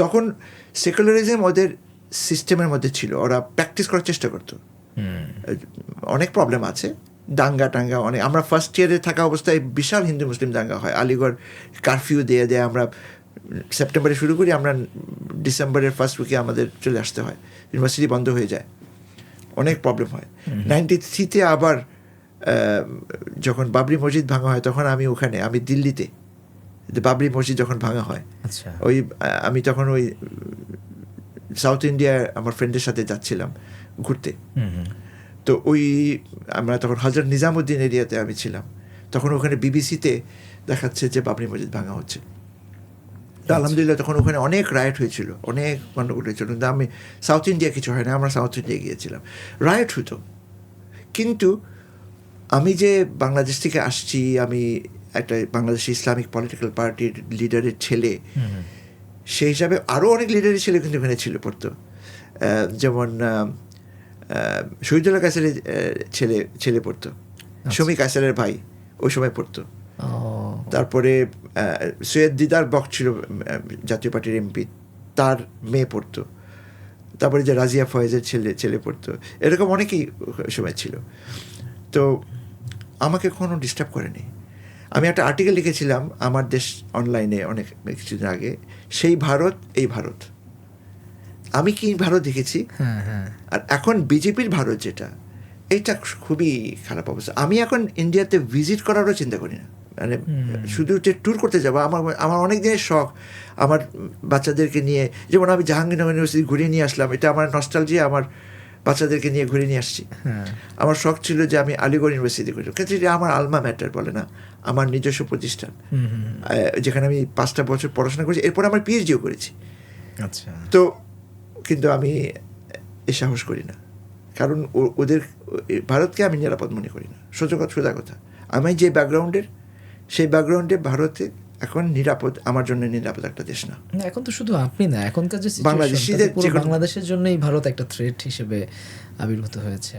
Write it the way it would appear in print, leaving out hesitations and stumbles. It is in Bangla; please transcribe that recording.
তখন সেকুলারিজম ওদের সিস্টেমের মধ্যে ছিল, ওরা প্র্যাকটিস করার চেষ্টা করতো। অনেক প্রবলেম আছে, দাঙ্গা টাঙ্গা অনেক। আমরা ফার্স্ট ইয়ারে থাকা অবস্থায় বিশাল হিন্দু মুসলিম দাঙ্গা হয়, আলিগড় কারফিউ দিয়ে আমরা সেপ্টেম্বরে শুরু করি, আমরা ডিসেম্বরের ফার্স্ট উইকে আমাদের চলে আসতে হয়, ইউনিভার্সিটি বন্ধ হয়ে যায়, অনেক প্রবলেম হয়। 93-তে আবার যখন বাবরি মসজিদ ভাঙা হয়, তখন আমি দিল্লিতে, বাবরি মসজিদ যখন ভাঙা হয়, ওই আমি তখন ওই সাউথ ইন্ডিয়ায় আমার ফ্রেন্ডের সাথে যাচ্ছিলাম ঘুরতে। তো আমরা তখন হযরত নিজামুদ্দিন এরিয়াতে আমি ছিলাম, তখন ওখানে বিবিসিতে দেখাচ্ছে যে বাবরি মসজিদ ভাঙা হচ্ছে। তো আলহামদুলিল্লাহ তখন ওখানে অনেক রায়ট হয়েছিল, অনেক গণ্ডগোল হয়েছিল। কিন্তু আমি সাউথ ইন্ডিয়া কিছু হয় না, আমরা সাউথ ইন্ডিয়া গিয়েছিলাম, রায়ট হতো। কিন্তু আমি যে বাংলাদেশ থেকে আসছি, আমি একটা বাংলাদেশি ইসলামিক পলিটিক্যাল পার্টির লিডারের ছেলে, সেই হিসাবে আরও অনেক লিডারের ছেলে কিন্তু ওখানে পড়তো। যেমন শহীদুল্লাহ কায়সারের ছেলে পড়তো, শমী কায়সারের ভাই ওই সময় পড়তো। তারপরে সৈয়দ দিদার বক্স ছিল জাতীয় পার্টির এমপি, তার মেয়ে পড়তো। তারপরে যে রাজিয়া ফয়েজের ছেলে পড়তো। এরকম অনেকেই সময় ছিল। তো আমাকে কোনো ডিস্টার্ব করেনি। আমি একটা আর্টিকেল লিখেছিলাম আমার দেশ অনলাইনে অনেক কিছুদিন আগে, সেই ভারত এই ভারত। আমি কি ভারত দেখেছি, আর এখন বিজেপির ভারত যেটা, এইটা খুবই খারাপ অবস্থা। আমি এখন ইন্ডিয়াতে ভিজিট করারও চিন্তা করি না, মানে শুধু যে ট্যুর করতে যাবো। আমার অনেক দিনের শখ আমার বাচ্চাদেরকে নিয়ে, যেমন আমি জাহাঙ্গীরনগর ইউনিভার্সিটি ঘুরিয়ে নিয়ে আসলাম, এটা আমার নস্টালজিয়া, আমার বাচ্চাদেরকে নিয়ে ঘুরে নিয়ে আসছি। আমার শখ ছিল যে আমি আলিগড় ইউনিভার্সিটি করি, কিন্তু এটা আমার আলমা ম্যাটার বলে না, আমার নিজস্ব প্রতিষ্ঠান, যেখানে আমি 5টা বছর পড়াশোনা করেছি, এরপর আমার পিএইচডিও করেছি। আচ্ছা। তো কিন্তু আমি এ সাহস করি না, কারণ ওদের ভারতকে আমি নিরাপদ মনে করি না। সোজা কথা, আমি যে ব্যাকগ্রাউন্ডের, সেই ব্যাকগ্রাউন্ডে ভারতে এখন নিরাপদ, আমার জন্য নিরাপদ একটা দেশ না। এখন তো শুধু আপনি না, এখনকার যে বাংলাদেশিদের, বাংলাদেশের জন্যই ভারত একটা থ্রেট হিসেবে আবির্ভূত হয়েছে।